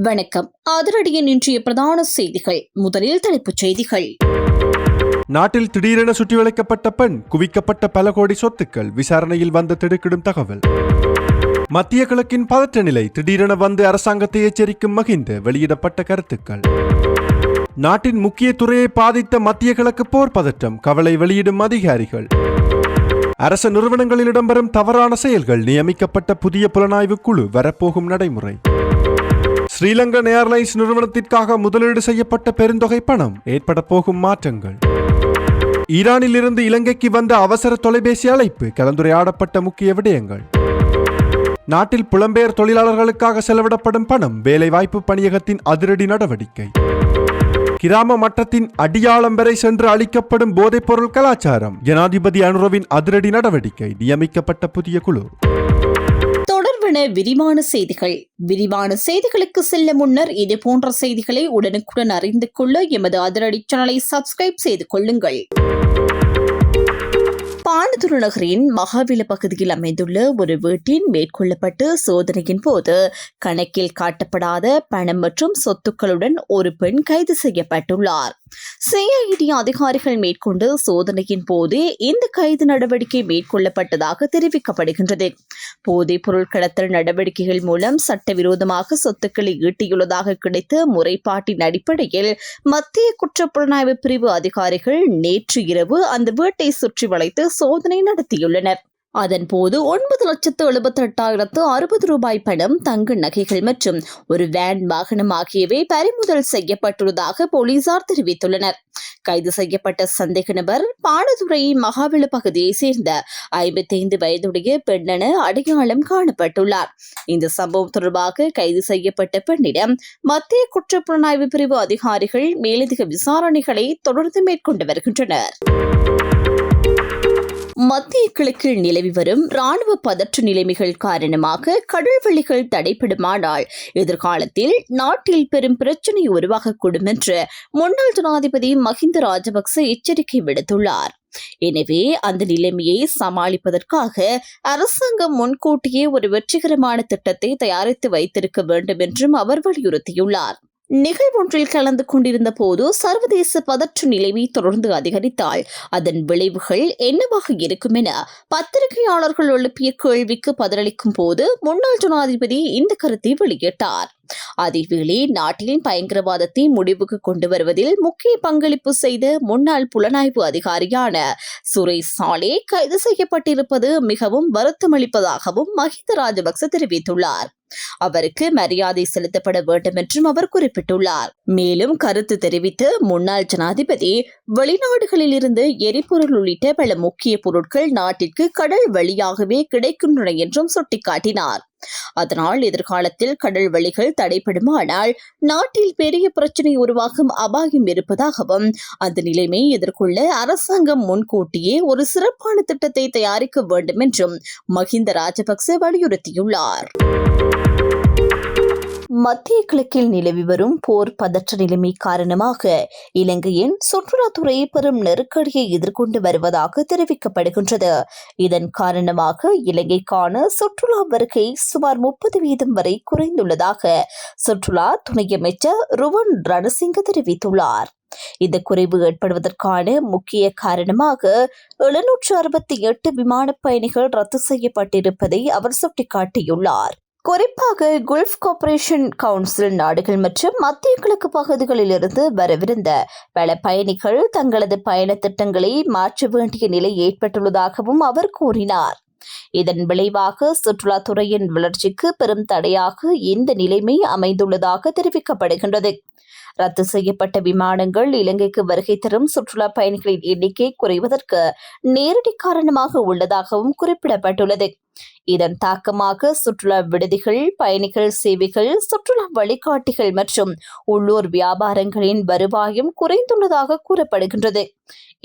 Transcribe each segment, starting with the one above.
வணக்கம். அதிரடியின் இன்றைய பிரதான செய்திகள். முதலில் தலைப்புச் செய்திகள். நாட்டில் திடீரென சுற்றி வளைக்கப்பட்ட பெண், குவிக்கப்பட்ட பல கோடி சொத்துக்கள், விசாரணையில் வந்த திடுக்கிடும் தகவல். மத்திய கிழக்கின் பதற்ற நிலை, திடீரென வந்து அரசாங்கத்தை எச்சரிக்கும் மகிந்த, வெளியிடப்பட்ட கருத்துக்கள். நாட்டின் முக்கிய துறையை பாதித்த மத்திய கிழக்கு போர் பதற்றம், கவலை வெளியிடும் அதிகாரிகள். அரசு நிறுவனங்களில் இடம்பெறும் தவறான செயல்கள், நியமிக்கப்பட்ட புதிய புலனாய்வு குழு, வரப்போகும் நடைமுறை. ஸ்ரீலங்கன் ஏர்லைன்ஸ் நிறுவனத்திற்காக முதலீடு செய்யப்பட்ட பெருந்தொகை பணம், ஏற்பட போகும் மாற்றங்கள். ஈரானில் இருந்து இலங்கைக்கு வந்த அவசர தொலைபேசி அழைப்பு, கலந்துரையாடப்பட்ட முக்கிய விடயங்கள். நாட்டில் புலம்பெயர் தொழிலாளர்களுக்காக செலவிடப்படும் பணம், வேலைவாய்ப்பு பணியகத்தின் அதிரடி நடவடிக்கை. கிராம மட்டத்தின் அடியாளம் வரை சென்று அளிக்கப்படும் போதைப்பொருள் கலாச்சாரம், ஜனாதிபதி அனுரவின் அதிரடி நடவடிக்கை, நியமிக்கப்பட்ட புதிய குழு. தொடர்பான விரிவான செய்திகள். விரிவான செய்திகளுக்கு செல்ல முன்னர் இது போன்ற செய்திகளை உடனுக்குடன் அறிந்து கொள்ள எமது அதிரடி சேனலை சப்ஸ்கிரைப் செய்து கொள்ளுங்கள். பானதுரு நகரின் மகாவில பகுதியில் அமைந்துள்ள ஒரு வீட்டின் மேற்கொள்ளப்பட்டு சோதனையின் போது கணக்கில் காட்டப்படாத பணம் மற்றும் சொத்துக்களுடன் ஒரு பெண் கைது செய்யப்பட்டுள்ளார். சிஐடி அதிகாரிகள் மேற்கொண்டு சோதனையின் போது இந்த கைது நடவடிக்கை மேற்கொள்ளப்பட்டதாக தெரிவிக்கப்படுகின்றது. போதைப் பொருள் கடத்தல் நடவடிக்கைகள் மூலம் சட்டவிரோதமாக சொத்துக்களை ஈட்டியுள்ளதாக கிடைத்த முறைப்பாட்டின் அடிப்படையில் மத்திய குற்றப்புலனாய்வு பிரிவு அதிகாரிகள் நேற்று இரவு அந்த வீட்டை சுற்றி வளைத்து சோதனை நடத்தியுள்ளனர். அதன்போது 9,78,060 ரூபாய் பணம், தங்க நகைகள் மற்றும் ஒரு வேன் வாகனம் ஆகியவை பறிமுதல் செய்யப்பட்டுள்ளதாக போலீசார் தெரிவித்துள்ளனர். கைது செய்யப்பட்ட சந்தேக நபர் பானதுரை மகாவில பகுதியைச் சேர்ந்த 55 வயதுடைய பெண்ணென அடையாளம் காணப்பட்டுள்ளார். இந்த சம்பவம் தொடர்பாக கைது செய்யப்பட்ட பெண்ணிடம் மத்திய குற்றப்புலனாய்வு பிரிவு அதிகாரிகள் மேலதிக விசாரணைகளை தொடர்ந்து மேற்கொண்டு வருகின்றனர். மத்திய கிழக்கில் நிலவி வரும் ராணுவ பதற்ற நிலைமைகள் காரணமாக கடல்வழிகள் தடைப்படுமானால் எதிர்காலத்தில் நாட்டில் பெரும் பிரச்சினை உருவாகக்கூடும் என்று முன்னாள் ஜனாதிபதி மஹிந்த ராஜபக்ச எச்சரிக்கை விடுத்துள்ளார். எனவே அந்த நிலைமையை சமாளிப்பதற்காக அரசாங்கம் முன்கூட்டியே ஒரு வெற்றிகரமான திட்டத்தை தயாரித்து வைத்திருக்க வேண்டும் என்றும் அவர் வலியுறுத்தியுள்ளார். நிகழ்வொன்றில் கலந்து கொண்டிருந்த போது சர்வதேச பதற்ற நிலைமை தொடர்ந்து அதிகரித்தால் அதன் விளைவுகள் என்னவாக இருக்கும் என பத்திரிகையாளர்கள் எழுப்பிய கேள்விக்கு பதிலளிக்கும் போது முன்னாள் ஜனாதிபதி இந்த கருத்தை வெளியிட்டார். அதேவேளை நாட்டின் பயங்கரவாதத்தை முடிவுக்கு கொண்டு வருவதில் முக்கிய பங்களிப்பு செய்த முன்னாள் புலனாய்வு அதிகாரியான சுரேஷ் சாலே கைது செய்யப்பட்டிருப்பது மிகவும் வருத்தமளிப்பதாகவும் மஹிந்த ராஜபக்ச தெரிவித்துள்ளார். அவருக்கு மரியாதை செலுத்தப்பட வேண்டும் என்றும் அவர் குறிப்பிட்டுள்ளார். மேலும் கருத்து தெரிவித்த முன்னாள் ஜனாதிபதி வெளிநாடுகளில் இருந்து எரிபொருள் உள்ளிட்ட பல முக்கிய பொருட்கள் நாட்டிற்கு கடல் வழியாகவே கிடைக்கின்றன என்றும் சுட்டிக்காட்டினார். அதனால் எதிர்காலத்தில் கடல் வழிகள் தடைப்படுமானால் நாட்டில் பெரிய பிரச்சினை உருவாகும் அபாயம் இருப்பதாகவும் அந்த நிலைமை எதிர்கொள்ள அரசாங்கம் முன்கூட்டியே ஒரு சிறப்பான திட்டத்தை தயாரிக்க வேண்டும் என்றும் மஹிந்த ராஜபக்ச வலியுறுத்தியுள்ளார். மத்திய கிழக்கில் நிலவி வரும் போர் பதற்ற நிலைமை காரணமாக இலங்கையின் சுற்றுலாத்துறை பெரும் நெருக்கடியை எதிர்கொண்டு வருவதாக தெரிவிக்கப்படுகின்றது. இதன் காரணமாக இலங்கைக்கான சுற்றுலா வருகை சுமார் 30% வரை குறைந்துள்ளதாக சுற்றுலா துணை அமைச்சர் ருவன் ரணசிங்க தெரிவித்துள்ளார். இந்த குறைவு ஏற்படுவதற்கான முக்கிய காரணமாக 768 விமான பயணிகள் ரத்து செய்யப்பட்டிருப்பதை அவர் சுட்டிக்காட்டியுள்ளார். குறிப்பாக குல்ஃப் கோஆபரேஷன் கவுன்சில் நாடுகள் மற்றும் மத்திய கிழக்கு பகுதிகளில் இருந்து வரவிருந்த பல பயணிகள் தங்களது பயண திட்டங்களை மாற்ற வேண்டிய நிலை ஏற்பட்டுள்ளதாகவும் அவர் கூறினார். இதன் விளைவாக சுற்றுலாத்துறையின் வளர்ச்சிக்கு பெரும் தடையாக இந்த நிலைமை அமைந்துள்ளதாக தெரிவிக்கப்படுகின்றது. ரத்து செய்யப்பட்ட விமானங்கள் இலங்கைக்கு வருகை தரும் சுற்றுலா பயணிகளின் எண்ணிக்கை குறைவதற்கு நேரடி காரணமாக உள்ளதாகவும் குறிப்பிடப்பட்டுள்ளது. இதன் தாக்கமாக சுற்றுலா விடுதிகள், பயணிகள் சேவைகள், சுற்றுலா வழிகாட்டிகள் மற்றும் உள்ளூர் வியாபாரங்களின் வருவாயும் குறைந்துள்ளதாக கூறப்படுகின்றது.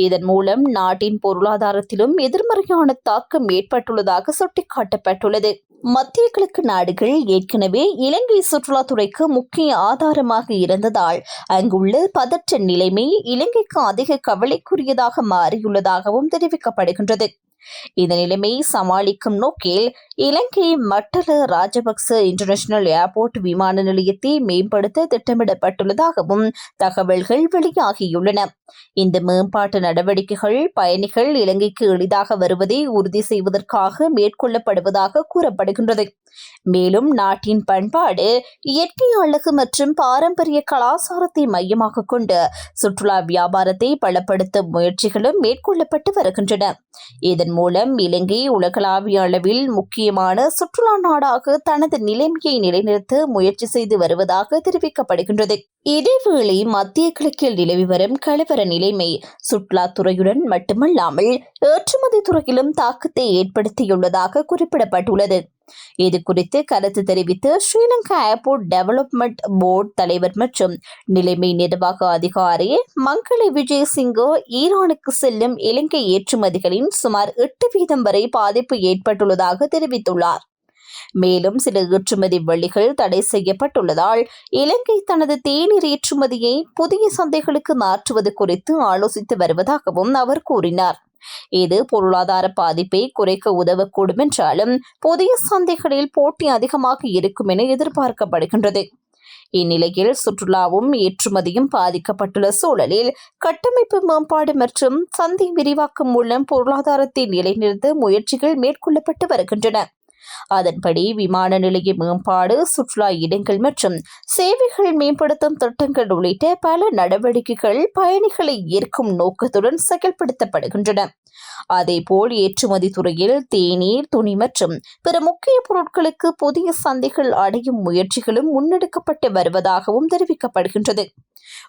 இதன் மூலம் நாட்டின் பொருளாதாரத்திலும் எதிர்மறையான தாக்கம் ஏற்பட்டுள்ளதாக சுட்டிக்காட்டப்பட்டுள்ளது. மத்திய கிழக்கு நாடுகள் ஏற்கனவே இலங்கை சுற்றுலாத்துறைக்கு முக்கிய ஆதாரமாக இருந்ததால் அங்குள்ள பதற்ற நிலைமை இலங்கைக்கு அதிக கவலைக்குரியதாக மாறியுள்ளதாகவும் தெரிவிக்கப்படுகின்றது. இந்த நிலைமையை சமாளிக்கும் நோக்கில் இலங்கை மட்டல ராஜபக்ச இன்டர்நேஷனல் ஏர்போர்ட் விமான நிலையத்தை மேம்படுத்த திட்டமிடப்பட்டுள்ளதாகவும் தகவல்கள் வெளியாகியுள்ளன. இந்த மேம்பாட்டு நடவடிக்கைகள் பயணிகள் இலங்கைக்கு எளிதாக வருவதை உறுதி செய்வதற்காக மேற்கொள்ளப்படுவதாக கூறப்படுகின்றது. மேலும் நாட்டின் பண்பாடு, இயற்கை அழகு மற்றும் பாரம்பரிய கலாச்சாரத்தை மையமாக கொண்டு சுற்றுலா வியாபாரத்தை பலப்படுத்தும் முயற்சிகளும் மேற்கொள்ளப்பட்டு வருகின்றன. இதன் மூலம் இலங்கை உலகளாவிய அளவில் முக்கியமான சுற்றுலா நாடாக தனது நிலைமையை நிலைநிறுத்த முயற்சி செய்து வருவதாக தெரிவிக்கப்படுகின்றது. இதேவேளை மத்திய கிழக்கில் நிலவி வரும் கலவர நிலைமை சுற்றுலாத்துறையுடன் மட்டுமல்லாமல் ஏற்றுமதி துறையிலும் தாக்கத்தை ஏற்படுத்தியுள்ளதாக குறிப்பிடப்பட்டுள்ளது. இது குறித்து கருத்து தெரிவித்த ஸ்ரீலங்கா ஏர்போர்ட் டெவலப்மெண்ட் போர்டு தலைவர் மற்றும் நிலைமை நிர்வாக அதிகாரி மங்கள விஜயசிங்க ஈரானுக்கு செல்லும் இலங்கை ஏற்றுமதிகளின் சுமார் 8% வரை பாதிப்பு ஏற்பட்டுள்ளதாக தெரிவித்துள்ளார். மேலும் சில ஏற்றுமதி வழிகள் தடை செய்யப்பட்டுள்ளதால் இலங்கை தனது தேநீர் ஏற்றுமதியை புதிய சந்தைகளுக்கு மாற்றுவது குறித்து ஆலோசித்து வருவதாகவும் அவர் கூறினார். இது பொருளாதார பாதிப்பை குறைக்க உதவக்கூடும் என்றாலும் புதிய சந்தைகளில் போட்டி அதிகமாக இருக்கும் என எதிர்பார்க்கப்படுகின்றது. இந்நிலையில் சுற்றுலாவும் ஏற்றுமதியும் பாதிக்கப்பட்டுள்ள சூழலில் கட்டமைப்பு மேம்பாடு மற்றும் சந்தை விரிவாக்கம் மூலம் பொருளாதாரத்தை நிலைநிறுத்த முயற்சிகள் மேற்கொள்ளப்பட்டு வருகின்றன. அதன்படி விமான நிலைய மேம்பாடு, சுற்றுலா இடங்கள் மற்றும் சேவைகள் மேம்படுத்தும் திட்டங்கள் உள்ளிட்ட பல நடவடிக்கைகள் பயணிகளை ஈர்க்கும் நோக்கத்துடன் செயல்படுத்தப்படுகின்றன. அதேபோல் ஏற்றுமதி துறையில் தேநீர், துணி மற்றும் பிற முக்கிய பொருட்களுக்கு புதிய சந்தைகள் அடையும் முயற்சிகளும் முன்னெடுக்கப்பட்டு வருவதாகவும் தெரிவிக்கப்படுகின்றது.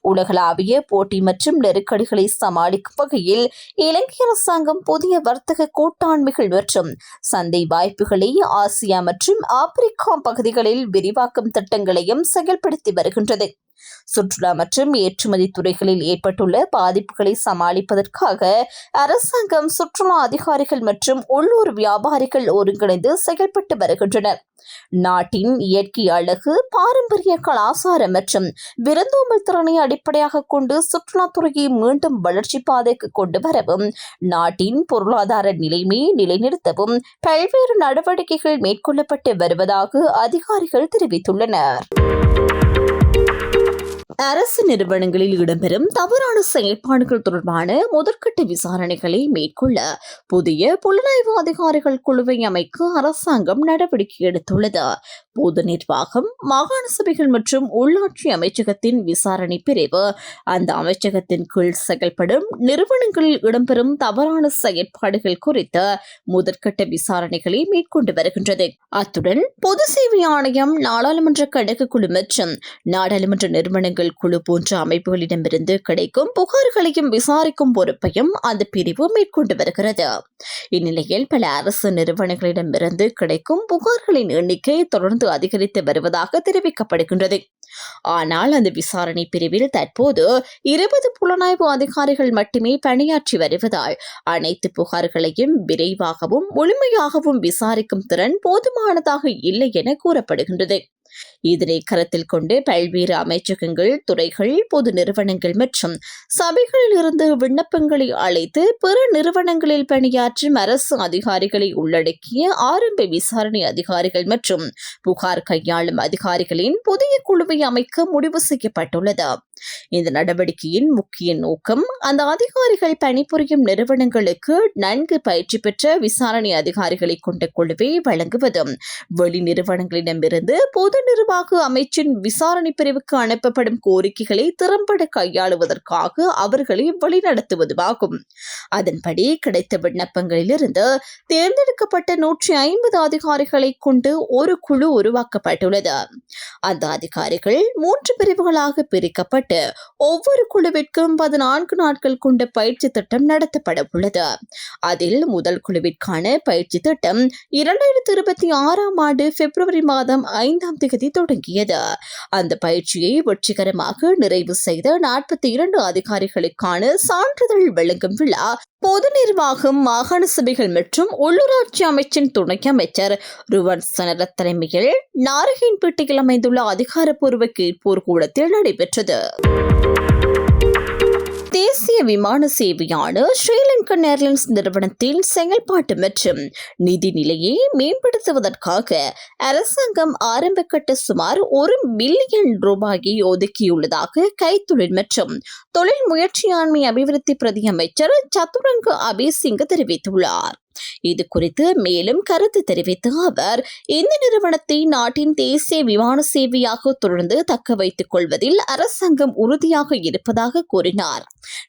உலகளாவிய போட்டி மற்றும் நெருக்கடிகளை சமாளிக்கும் வகையில் இலங்கை அரசாங்கம் புதிய வர்த்தக கூட்டாண்மைகள் மற்றும் சந்தை வாய்ப்புகளை ஆசியா மற்றும் ஆப்பிரிக்கா பகுதிகளில் விரிவாக்கும் திட்டங்களையும் செயல்படுத்தி வருகின்றது. சுற்றுலா மற்றும் ஏற்றுமதி துறைகளில் ஏற்பட்டுள்ள பாதிப்புகளை சமாளிப்பதற்காக அரசாங்கம், சுற்றுலா அதிகாரிகள் மற்றும் உள்ளூர் வியாபாரிகள் ஒருங்கிணைந்து செயல்பட்டு வருகின்றனர். நாட்டின் இயற்கை அழகு, பாரம்பரிய கலாச்சாரம் மற்றும் விருந்தோம்பல் திறனை அடிப்படையாக கொண்டு சுற்றுலாத்துறையை மீண்டும் வளர்ச்சி பாதைக்கு கொண்டு வரவும் நாட்டின் பொருளாதார நிலைமையை நிலைநிறுத்தவும் பல்வேறு நடவடிக்கைகள் மேற்கொள்ளப்பட்டு வருவதாக அதிகாரிகள் தெரிவித்துள்ளனர். அரசு நிறுவனங்களில் இடம்பெறும் தவறான செயல்பாடுகள் தொடர்பான முதற்கட்ட விசாரணைகளை மேற்கொள்ள புதிய புலனாய்வு அதிகாரிகள் குழுவை அமைக்க அரசாங்கம் நடவடிக்கை எடுத்துள்ளது. பொது நிர்வாகம், மாகாண சபைகள் மற்றும் உள்ளாட்சி அமைச்சகத்தின் விசாரணை பிரிவு அந்த அமைச்சகத்தின் கீழ் செயல்படும் நிறுவனங்களில் இடம்பெறும் தவறான செயற்பாடுகள் குறித்த முதற்கட்ட விசாரணைகளை மேற்கொண்டு வருகின்றது. அத்துடன் பொது சேவை ஆணையம், நாடாளுமன்ற கழக குழு மற்றும் நாடாளுமன்ற நிறுவனங்கள் குழு போன்ற அமைப்புகளிடமிருந்து கிடைக்கும் புகார்களையும் விசாரிக்கும் பொறுப்பையும் அந்த பிரிவு மேற்கொண்டு வருகிறது. இந்நிலையில் பல அரசு நிறுவனங்களிடமிருந்து கிடைக்கும் புகார்களின் எண்ணிக்கை தொடர்ந்து அதிகரித்து வருவதாக தெரிவிக்கப்படுகின்றது. ஆனால் அந்த விசாரணை பிரிவில் தற்போது 20 புலனாய்வு அதிகாரிகள் மட்டுமே பணியாற்றி வருவதால் அனைத்து புகார்களையும் விரைவாகவும் முழுமையாகவும் விசாரிக்கும் திறன் போதுமானதாக இல்லை என கூறப்படுகின்றது. இதனை கருத்தில் கொண்டு பல்வேறு அமைச்சகங்கள், துறைகள், பொது நிறுவனங்கள் மற்றும் சபைகளில் இருந்து விண்ணப்பங்களை அழைத்து பிற நிறுவனங்களில் பணியாற்றும் அரசு அதிகாரிகளை உள்ளடக்கிய ஆரம்ப விசாரணை அதிகாரிகள் மற்றும் புகார் கையாளும் அதிகாரிகளின் புதிய குழுவை அமைக்க முடிவு செய்யப்பட்டுள்ளது. இந்த நடவடிக்கையின் முக்கிய நோக்கம் அந்த அதிகாரிகள் பணிபுரியும் நிறுவனங்களுக்கு நன்கு பயிற்சி பெற்ற விசாரணை அதிகாரிகளை கொண்ட குழுவை வழங்குவதும், வெளி நிறுவனங்களிடமிருந்து பொது நிர்வாக அமைச்சின் விசாரணை பிரிவுக்கு அனுப்பப்படும் கோரிக்கைகளை திறம்பட கையாளுவதற்காக அவர்களை வழிநடத்துவதுமாகும். அதன்படி கிடைத்த விண்ணப்பங்களிலிருந்து தேர்ந்தெடுக்கப்பட்ட 150 அதிகாரிகளை கொண்டு ஒரு குழு உருவாக்கப்பட்டுள்ளது. அந்த அதிகாரிகள் 3 பிரிவுகளாக பிரிக்கப்பட்டு ஒவ்வொரு குழுவிற்கும் 14 நாட்கள் கொண்ட பயிற்சி திட்டம் நடத்தப்பட உள்ளது. அதில் முதல் குழுவிற்கான பயிற்சி திட்டம் 2026 ஆண்டு பிப்ரவரி மாதம் 5ஆம் தேதி தொடங்கியது. அந்த பயிற்சியை வெற்றிகரமாக நிறைவு செய்த 42 அதிகாரிகளுக்கான சான்றிதழ் வழங்கும் விழா பொது நிர்வாகம், மாகாண சபைகள் மற்றும் உள்ளூராட்சி அமைச்சின் துணை அமைச்சர் ருவன் சனரத் தலைமையில் நாரகன்பேட்டையில் அமைந்துள்ள அதிகாரப்பூர்வ கேட்போர் கூடத்தில் நடைபெற்றது. தேசிய விமான சேவையான ஸ்ரீலங்கன் ஏர்லைன்ஸ் நிறுவனத்தின் செயல்பாட்டு மற்றும் நிதி நிலையை மேம்படுத்துவதற்காக அரசாங்கம் ஆரம்பகட்ட சுமார் 1 பில்லியன் ரூபாயை ஒதுக்கியுள்ளதாக கைத்தொழில் மற்றும் தொழில் முயற்சியாண்மை அபிவிருத்தி பிரதி அமைச்சர் சதுரங்க அபேசிங்க தெரிவித்துள்ளார். இது குறித்து மேலும் கருத்து தெரிவித்த அவர், இந்த நிறுவனத்தை நாட்டின் தேசிய விமான சேவையாக தொடர்ந்து தக்க வைத்துக் கொள்வதில் அரசாங்கம் உறுதியாக இருப்பதாக கூறினார்.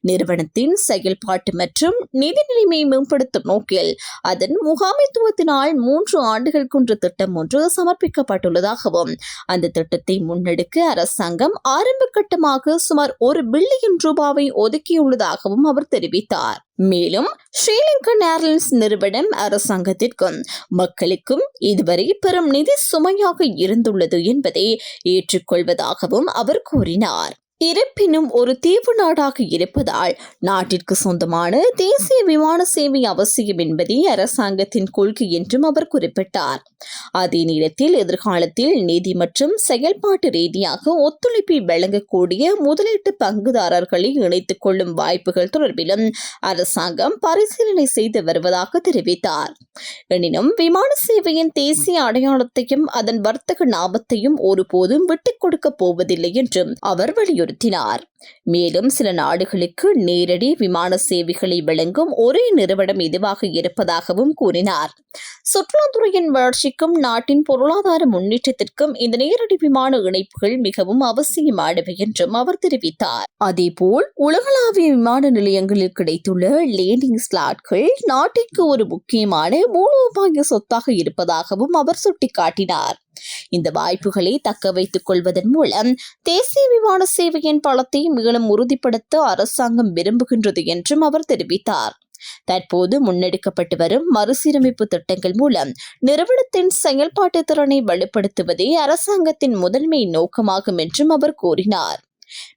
நிறுவனத்தின் செயல்பாட்டு மற்றும் நிதி நிலைமையை மேம்படுத்தும் நோக்கில் அதன் முகாமைத்துவத்தினால் 3 ஆண்டுகள் கொண்ட திட்டம் ஒன்று சமர்ப்பிக்கப்பட்டுள்ளதாகவும் அந்த திட்டத்தை முன்னெடுக்க அரசாங்கம் ஆரம்ப கட்டமாக சுமார் 1 பில்லியன் ரூபாவை ஒதுக்கியுள்ளதாகவும் அவர் தெரிவித்தார். மேலும் ஸ்ரீலங்கன் ஏர்லைன்ஸ் நிறுவனம் அரசாங்கத்திற்கும் மக்களுக்கும் இதுவரை பெரும் நிதி சுமையாக இருந்துள்ளது என்பதை ஏற்றுக்கொள்வதாகவும் அவர் கூறினார். இருப்பினும் ஒரு தீவு நாடாக இருப்பதால் நாட்டிற்கு சொந்தமான தேசிய விமான சேவை அவசியம் என்பதே அரசாங்கத்தின் கொள்கை என்றும் அவர் குறிப்பிட்டார். அதே நேரத்தில் எதிர்காலத்தில் நிதி மற்றும் செயல்பாட்டு ரீதியாக ஒத்துழைப்பை வழங்கக்கூடிய முதலீட்டு பங்குதாரர்களை இணைத்துக் கொள்ளும் வாய்ப்புகள் தொடர்பிலும் அரசாங்கம் பரிசீலனை செய்து வருவதாக தெரிவித்தார். எனினும் விமான சேவையின் தேசிய அடையாளத்தையும் அதன் வர்த்தக லாபத்தையும் ஒருபோதும் விட்டுக் கொடுக்க போவதில்லை என்றும் அவர் வலியுறுத்தினார். மேலும் சில நாடுகளுக்கு நேரடி விமான சேவைகளை வழங்கும் ஒரே நிறுவனம் இதுவாக இருப்பதாகவும் கூறினார். சுற்றுலாத்துறையின் வளர்ச்சிக்கும் நாட்டின் பொருளாதார முன்னேற்றத்திற்கும் இந்த நேரடி விமான இணைப்புகள் மிகவும் அவசியமானவை என்றும் அவர் தெரிவித்தார். அதேபோல் உலகளாவிய விமான நிலையங்களில் கிடைத்துள்ள லேண்டிங் ஸ்லாட்கள் நாட்டிற்கு ஒரு முக்கியமான மூலோபாய சொத்தாக இருப்பதாகவும் அவர் சுட்டிக்காட்டினார். இந்த வாய்ப்புகளை தக்க வைத்துக் கொள்வதன் மூலம் தேசிய விமான சேவையின் பலத்தை மேலும் உறுதிப்படுத்த அரசாங்கம் விரும்புகின்றது என்றும் அவர் தெரிவித்தார். தற்போது முன்னெடுக்கப்பட்டு வரும் மறுசீரமைப்பு திட்டங்கள் மூலம் நிறுவனத்தின் செயல்பாட்டு திறனை வலுப்படுத்துவதே அரசாங்கத்தின் முதன்மை நோக்கமாகும் என்றும் அவர் கூறினார்.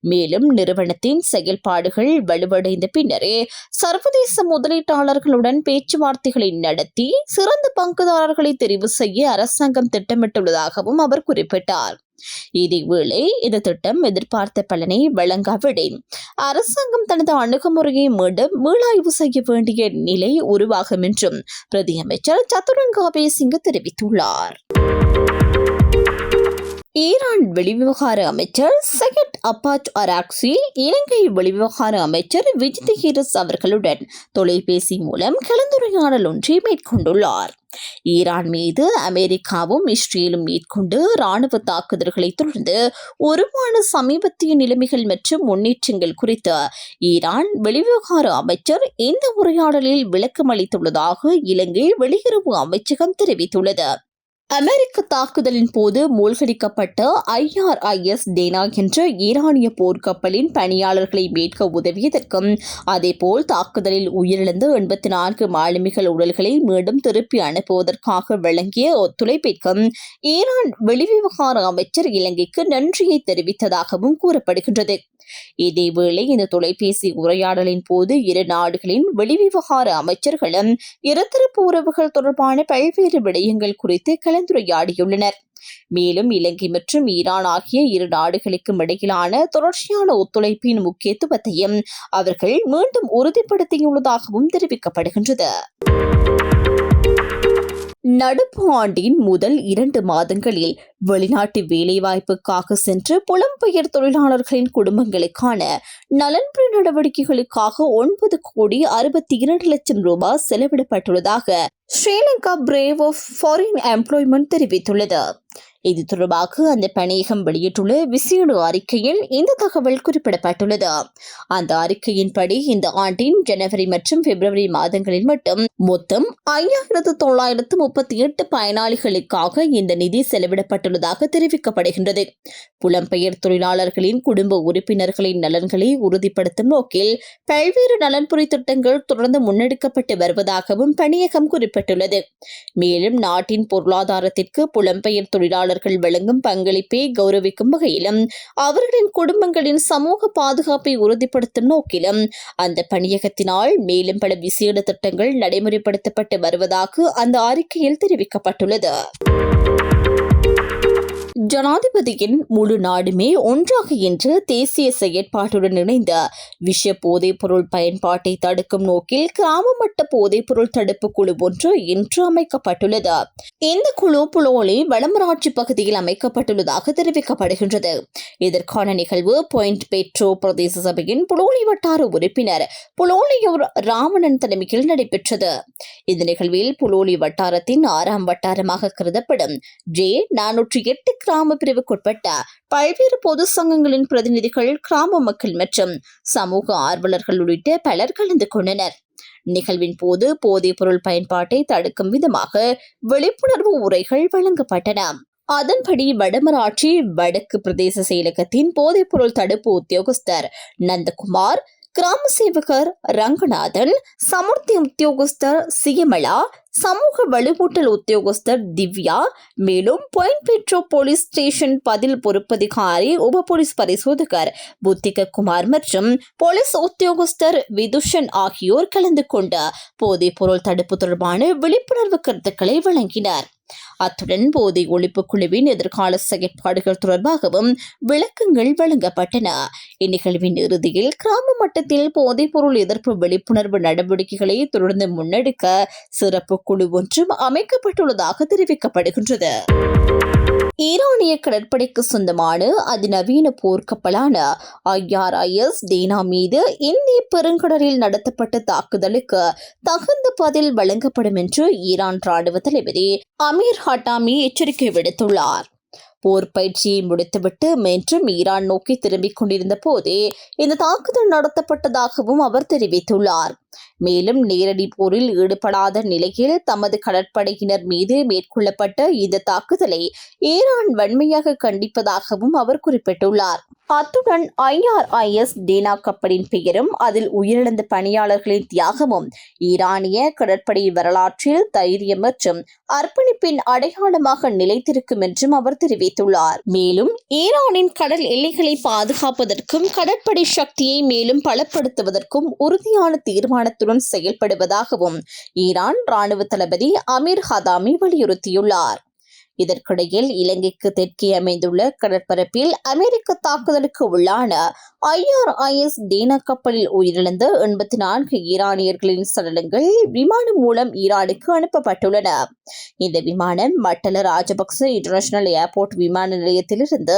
மேலும் நிறுவனத்தின் செயல்பாடுகள் வலுவடைந்த பின்னரே சர்வதேச முதலீட்டாளர்களுடன் பேச்சுவார்த்தைகளை நடத்தி சிறந்த பங்குதாரர்களை தெரிவு செய்ய அரசாங்கம் திட்டமிட்டுள்ளதாகவும் அவர் குறிப்பிட்டார். இதேவேளை இந்த திட்டம் எதிர்பார்த்த பலனை வழங்காவிடின் அரசாங்கம் தனது அணுகுமுறையை மீண்டும் மீளாய்வு செய்ய வேண்டிய நிலை உருவாகும் என்றும் பிரதி அமைச்சர் சதுரங்க அபேசிங்க தெரிவித்துள்ளார். ஈரான் வெளிவிவகார அமைச்சர் சையத் அப்பாஸ் அராக்சி இலங்கை வெளிவிவகார அமைச்சர் விஜித் ஹீரஸ் அவர்களுடன் தொலைபேசி மூலம் கலந்துரையாடல் ஒன்றை மேற்கொண்டுள்ளார். ஈரான் மீது அமெரிக்காவும் இஸ்ரேலும் மேற்கொண்டு ராணுவ தாக்குதல்களை தொடர்ந்து உருவான சமீபத்திய நிலைமைகள் மற்றும் முன்னேற்றங்கள் குறித்து ஈரான் வெளிவிவகார அமைச்சர் இந்த உரையாடலில் விளக்கம் அளித்துள்ளதாக இலங்கை வெளியுறவு அமைச்சகம் தெரிவித்துள்ளது. அமெரிக்க தாக்குதலின் போது மூழ்கடிக்கப்பட்ட IRIS டேனா என்ற ஈரானிய போர்க்கப்பலின் பணியாளர்களை மீட்க உதவியதற்கும் அதேபோல் தாக்குதலில் உயிரிழந்த 84 மாலுமிகள் உடல்களை மீண்டும் திருப்பி அனுப்புவதற்காக வழங்கிய ஒத்துழைப்பிற்கும் ஈரான் வெளிவிவகார அமைச்சர் இலங்கைக்கு நன்றியை தெரிவித்ததாகவும் கூறப்படுகின்றது. இதேவேளை இந்த தொலைபேசி உரையாடலின் போது இரு நாடுகளின் வெளிவிவகார அமைச்சர்களும் இருதரப்பு உறவுகள் தொடர்பான பல்வேறு விடயங்கள் குறித்து கலந்துரையாடியுள்ளனர். மேலும் இலங்கை மற்றும் ஈரான் ஆகிய இரு நாடுகளுக்கும் இடையிலான தொடர்ச்சியான ஒத்துழைப்பின் முக்கியத்துவத்தையும் அவர்கள் மீண்டும் உறுதிப்படுத்தியுள்ளதாகவும் தெரிவிக்கப்படுகின்றது. நடப்பு ஆண்டின் முதல் 2 மாதங்களில் வெளிநாட்டு வேலைவாய்ப்புக்காக சென்று புலம்பெயர் தொழிலாளர்களின் குடும்பங்களுக்கான நலன்புரி நடவடிக்கைகளுக்காக 9,62 லட்சம் ரூபாய் செலவிடப்பட்டுள்ளதாக Sri Lanka bureau of foreign employment தெரிவித்துள்ளது. இது தொடர்பாக அந்த பணியகம் வெளியிட்டுள்ள விசேட அறிக்கையில் இந்த தகவல் குறிப்பிடப்பட்டுள்ளது. அந்த அறிக்கையின்படி இந்த ஆண்டின் ஜனவரி மற்றும் பிப்ரவரி மாதங்களில் மட்டும் மொத்தம் 5,938 பயனாளிகளுக்காக இந்த நிதி செலவிடப்பட்டுள்ளதாக தெரிவிக்கப்படுகின்றது. புலம்பெயர் தொழிலாளர்களின் குடும்ப உறுப்பினர்களின் நலன்களை உறுதிப்படுத்தும் நோக்கில் பல்வேறு நலன்புரி திட்டங்கள் தொடர்ந்து முன்னெடுக்கப்பட்டு வருவதாகவும் பணியகம் குறிப்பிட்டுள்ளது. மேலும் நாட்டின் பொருளாதாரத்திற்கு புலம்பெயர் தொழிலாளர்கள் வழங்கும் பங்களிப்பை கௌரவிக்கும் வகையிலும் அவர்களின் குடும்பங்களின் சமூக பாதுகாப்பை உறுதிப்படுத்தும் நோக்கிலும் அந்த பணியகத்தினால் மேலும் பல விசேட திட்டங்கள் நடைமுறைப்படுத்தப்பட்டு வருவதாக அந்த அறிக்கையில் தெரிவிக்கப்பட்டுள்ளது. ஜனாதிபதியின் முழு நாடுமே ஒன்றாக இன்று தேசிய செயற்பாட்டுடன் இணைந்த விஷ போதைப்பொருள் பயன்பாட்டை தடுக்கும் நோக்கில் கிராம மட்ட போதைப்பொருள் தடுப்பு குழு ஒன்று இன்று அமைக்கப்பட்டுள்ளது. இந்த குழு புலோலி வடமராட்சி பகுதியில் அமைக்கப்பட்டுள்ளதாக தெரிவிக்கப்படுகின்றது. இதற்கான நிகழ்வு பாயிண்ட் பெட்ரோ பிரதேச சபையின் புலோலி வட்டார உறுப்பினர் புலோலியூர் ராமணன் தலைமையில் நடைபெற்றது. இந்த நிகழ்வில் புலோலி வட்டாரத்தின் 6ஆம் வட்டாரமாக கருதப்படும் J408 கிராம பிரிவுக்குட்பட்ட பல்வேறு பொது சங்கங்களின் பிரதிநிதிகள், கிராம மக்கள் மற்றும் சமூக ஆர்வலர்கள் உள்ளிட்ட பலர் கலந்து கொண்டனர். நிகழ்வின் போது போதைப் பொருள் பயன்பாட்டை தடுக்கும் விதமாக விழிப்புணர்வு உரைகள் வழங்கப்பட்டன. அதன்படி வடமராட்சி வடக்கு பிரதேச செயலகத்தின் போதைப் பொருள் தடுப்பு உத்தியோகஸ்தர் நந்தகுமார், கிராம சேவகர் ரங்கநாதன், சமுர்த்தி உத்தியோகஸ்தர் சியமலா, சமூக வலுவூட்டல் உத்தியோகஸ்தர் திவ்யா, மேலும் பாயிண்ட் பெட்ரோ போலீஸ் ஸ்டேஷன் பதில் பொறுப்பதிகாரி உப போலீஸ் பரிசோதகர் புத்திக குமார் மற்றும் போலீஸ் உத்தியோகஸ்தர் விதுஷன் ஆகியோர் கலந்து கொண்ட போதைப் பொருள் தடுப்பு தொடர்பான விழிப்புணர்வு கருத்துக்களை வழங்கினர். அத்துடன் போதை ஒழிப்பு குழுவின் எதிர்கால செயற்பாடுகள் தொடர்பாகவும் விளக்கங்கள் வழங்கப்பட்டன. இந்நிகழ்வின் இறுதியில் கிராம மட்டத்தில் போதைப் பொருள் எதிர்ப்பு விழிப்புணர்வு நடவடிக்கைகளை தொடர்ந்து முன்னெடுக்க சிறப்பு குழு ஒன்றும் அமைக்கப்பட்டுள்ளதாக தெரிவிக்கப்படுகின்றது. ஈரானிய கடற்படைக்கு சொந்தமான அதிநவீன போர்க்கப்பலான IRIS டேனா மீது இந்திய பெருங்கடலில் நடத்தப்பட்ட தாக்குதலுக்கு தகுந்த பதில் வழங்கப்படும் என்று ஈரான் ராணுவ தளபதி அமீர் ஹட்டாமி எச்சரிக்கை விடுத்துள்ளார். போர் பயிற்சியை முடித்துவிட்டு மீண்டும் ஈரான் நோக்கி திரும்பிக் கொண்டிருந்த போதே இந்த தாக்குதல் நடத்தப்பட்டதாகவும் அவர் தெரிவித்துள்ளார். மேலும் நேரடி போரில் ஈடுபடாத நிலையில் தமது கடற்படையினர் மீது மேற்கொள்ளப்பட்ட இந்த தாக்குதலை ஈரான் வன்மையாக கண்டிப்பதாகவும் அவர் குறிப்பிட்டுள்ளார். அத்துடன் IRIS டேனா கப்பலின் பெயரும் அதில் உயிரிழந்த பணியாளர்களின் தியாகமும் ஈரானிய கடற்படை வரலாற்றில் தைரியம் மற்றும் அர்ப்பணிப்பின் அடையாளமாக நிலைத்திருக்கும் என்றும் அவர் தெரிவித்துள்ளார். மேலும் ஈரானின் கடல் எல்லைகளை பாதுகாப்பதற்கும் கடற்படை சக்தியை மேலும் பலப்படுத்துவதற்கும் உறுதியான தீர்மானத்துடன் செயல்படுவதாகவும் ஈரான் ராணுவ தளபதி அமீர் ஹதாமி வலியுறுத்தியுள்ளார். இதற்கிடையில் இலங்கைக்கு தெற்கே அமைந்துள்ள கடற்பரப்பில் அமெரிக்க தாக்குதலுக்கு உள்ளான IRIS டேனா கப்பலில் உயிரிழந்த 84 ஈரானியர்களின் சடலங்கள் விமானம் மூலம் ஈரானுக்கு அனுப்பப்பட்டுள்ளன. இந்த விமானம் மட்டல ராஜபக்ச இன்டர்நேஷனல் ஏர்போர்ட் விமான நிலையத்திலிருந்து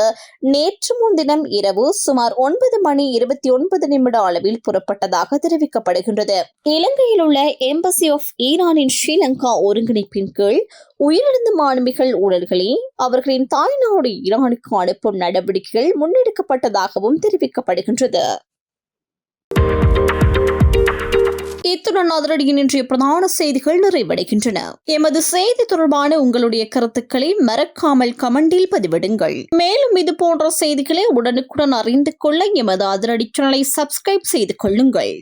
நேற்று முன்தினம் இரவு சுமார் 9:29 அளவில் புறப்பட்டதாக தெரிவிக்கப்படுகின்றது. இலங்கையில் உள்ள எம்பசி ஆஃப் ஈரானின் ஸ்ரீலங்கா ஒருங்கிணைப்பின் கீழ் உயிரிழந்த மாணவிகள் உடல்களை அவர்களின் தாய்நாடு ஈரானுக்கு அனுப்பும் நடவடிக்கைகள் முன்னெடுக்கப்பட்டதாகவும் தெரிவிக்கப்படுகின்றது. இத்துடன் அதிரடியின் இன்றைய பிரதான செய்திகள் நிறைவடைகின்றன. எமது செய்தி தொடர்பான உங்களுடைய கருத்துக்களை மறக்காமல் கமெண்டில் பதிவிடுங்கள். மேலும் இது போன்ற செய்திகளை உடனுக்குடன் அறிந்து கொள்ள எமது அதிரடி சேனலை சப்ஸ்கிரைப் செய்து கொள்ளுங்கள்.